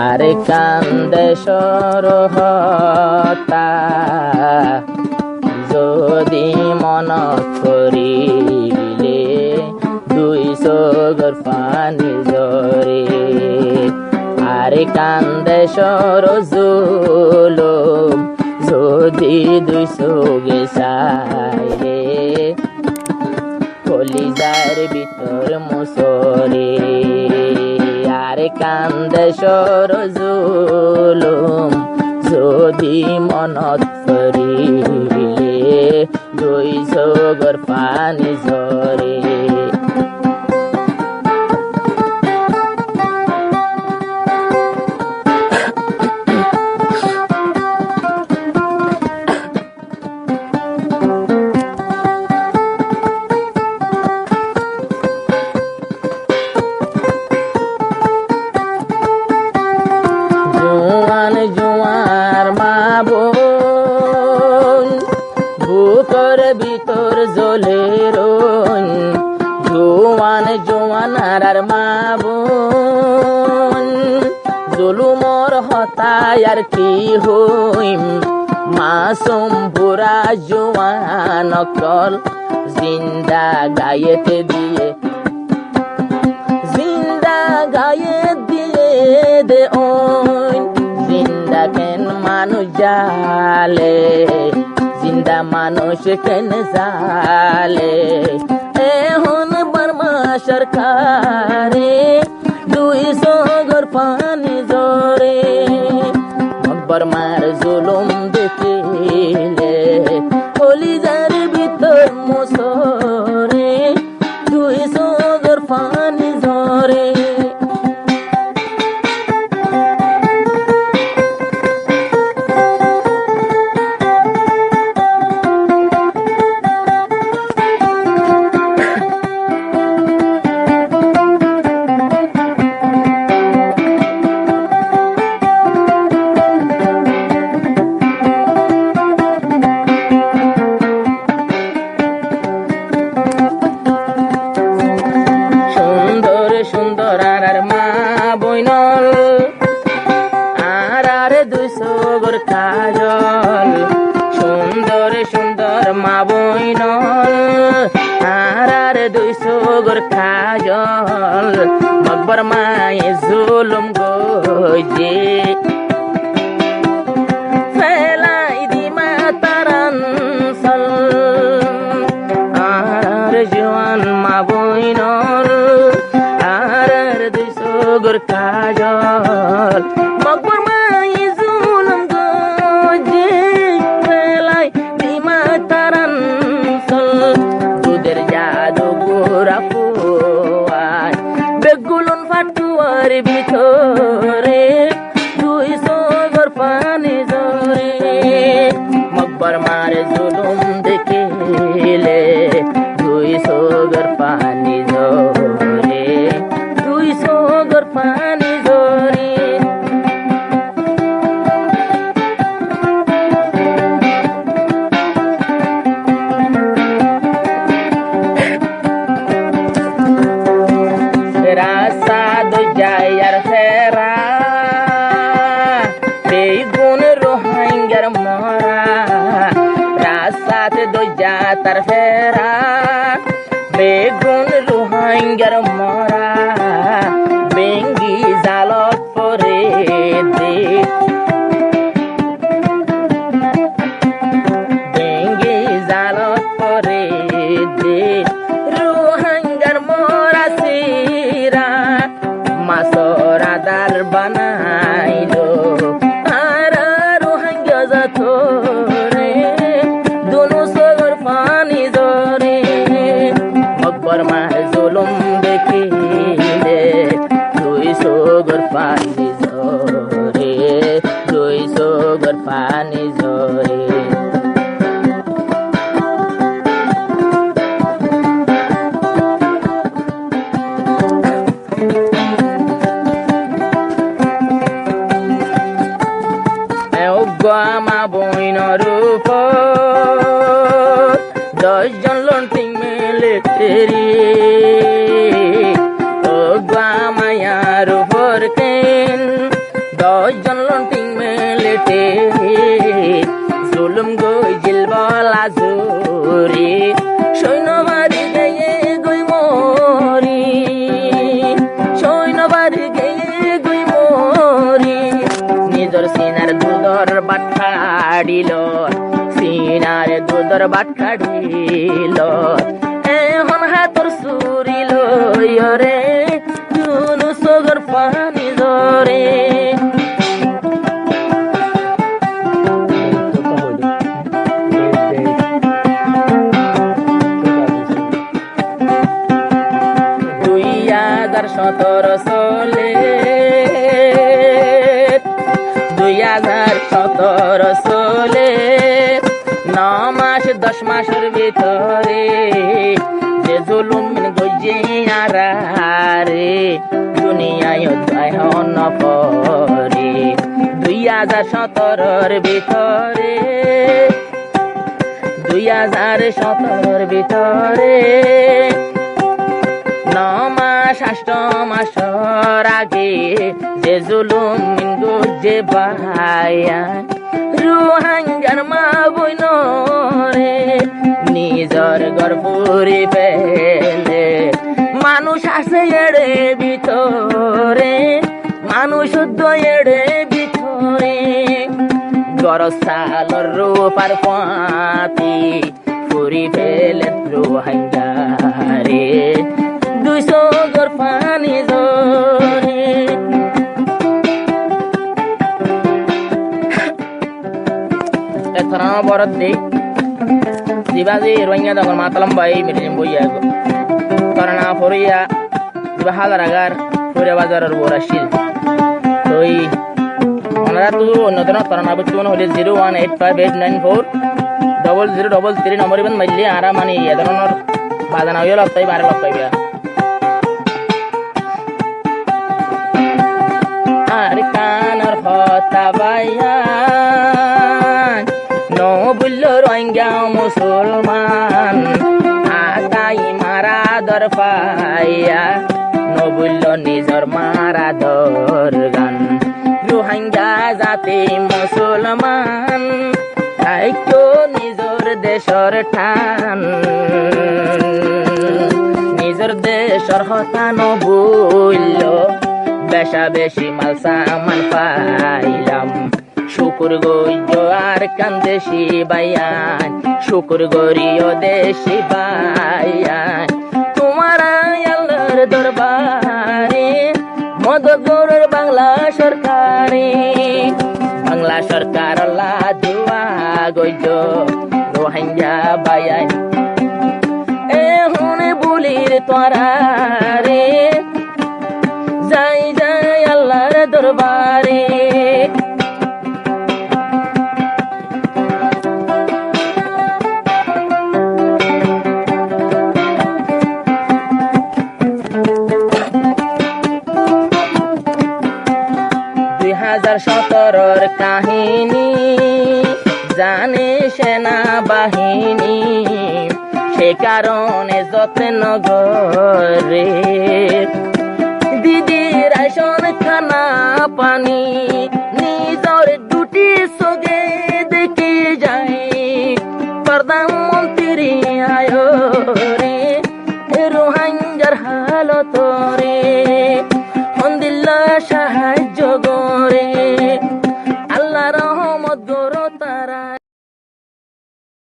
আরে কান্দে সরহতা যদি মনত করিলে দুই চোখৰ পানী ঝরে। আরে কান্দে সরজুলুম যদি দুই চোখে চাইলে কলিজার ভিতর মুসরে। আরে কান্দে সরজুলুম যদি মনত করিলে দুই চোখৰ পানী ঝরে। বুকর ভিতর জ্বলে রোন জোয়ান জোয়ান আর মা বোন। জুলুমর হতায় আর কি হইম মাসুম বুড়া জোয়ান অকল জিন্দা গায়েতে দিয়ে জিন্দা গায়ে দিয়ে দে ওন। জিন্দা কেন মানুষ জালে জিন্দা মানুষ কেন জালে এখন বর্মা সরকারে দুই চোখৰ পানী ঝরে। বর্মার জুলুম দেখিলে কলিজার ভিতর মুসরে দুই চোখৰ পানী ঝরে। সুন্দর আর মা বইনল আর দুই চোখৰ কাজল। সুন্দর সুন্দর মা বইনল আর দুই চোখৰ কাজল। মকবর মায়ে জুলুম গজে ফেলাই দিমা তারানসল। আর জোয়ান মা বইনল দুই চোখৰ কাজল। মকবর মায়ে জুলুম গজে ফেলাই দিমা তারানসল। দুধের জাদু গোরা পোয়ায় বেগুলন ফাটুয়ার ভিতরে দুই চোখৰ পানী ঝরে। মকবর মার জুলুম দেখিলে দুই চোখৰ পানী ঝরে দুই চোখৰ পানী ঝরে। রাস্তা দইজাই আর ফেরা বেগুন রোহিঙ্গার মরা। রাস্তাতে দইজা তার ফেরা বেগুন রোহিঙ্গার মরা। বেঙ্গি জালত পরে দে বেঙ্গি জালত পরে দে রোহিঙ্গার মরা সিরা মাছর আদার বানাইলো আর রোহিঙ্গা জাতরে দুনো চোখৰ পানী ঝরে। মকবর মার জুলুম দেখিলে দুই চোখৰ পানী ঝরে দুই চোখৰ পানী ঝরে। মা বইনর উপর 10 জন লন্টিং মিলিটারি ও মায়ার উপর কেন 10 জন লন্টিং মেলেটে জুলুম গই জিল বলা জুরি সৈন্যবাড়ি গিয়ে গই মরি সৈন্যবাড়ি গিয়ে গই মরি নিজর সিনার দুধর বাটখাড়িল সিনার দুধর বাটখাড়িল এখন হাতর সুরিল রে জুনু সগর পানি জরে চলে 2017 চলে 9 মাস 10 মাসের ভিতরে যে জুলুম গজে আরে দুনিয়ায় দয়ন পরে 2017 ভিতরে 2017 ভিতরে 9 মাস 8 মাসের আগে যে জুলুম গজে বায়া রোহিঙ্গার মা বইন রে নিজর ঘর পুরি পেলে মানুষ আছে এড়ে ভিতরে মানুষ এড়ে ভিতরে গরসালর রূপার পাতি পুরি ফেলে রোহিঙ্গারে 200 গর পানি জরে এতনা বরদ দি দিবাজি রোহিঙ্গা দগর মাতলম বাই মিটিং বইয়া গো করনা ফরিয়া দিবা হাজার আগার ফরিয়া বাজারের বরাশিল তোই ওনারা তো নতুন করনা বুঝুন হলে 0185894 0033 নম্বর ইবেন মাইলি আরা মানে এদরনর বাজানা হইল তাই বারে লকাইবা আর কানার হতা বাইয়া নো বুল্লো রোহিঙ্গা মুসলমান আতাই মারা দর পাইয়া নো বুল্লো নিজর মারা দর গান রোহিঙ্গা জাতি মুসলমান আইতো নিজর দেশর ঠান নিজর দেশর হতা নো বুল্লো বেশা বেশি মাল সামান পাইলাম শুকুর গইজো আর কান্দেশি বাইয়ান শুকুর গরিও দেশি বাইয়ান তোমার আল্লাহর দরবারে মদত গরুর বাংলা সরকারে বাংলা সরকার আল্লাহ দুয়া গইজো রোহিঙ্গা বাইয়ান এ হুনে বলির তোরা রে যাই যাই আল্লাহর দরবারে সতরর কাহিনী জানে সেনা বাহিনী সে কারণে যত্ন গরে দিদি রাশন খানা পানি নিজর দুটি সগে দেখে যায় প্রধানমন্ত্রী আয় রে রোহিঙ্গার হালত রে হন্দিল্লা সাহায্য গরে আল্লাহ রহমত গরো তারা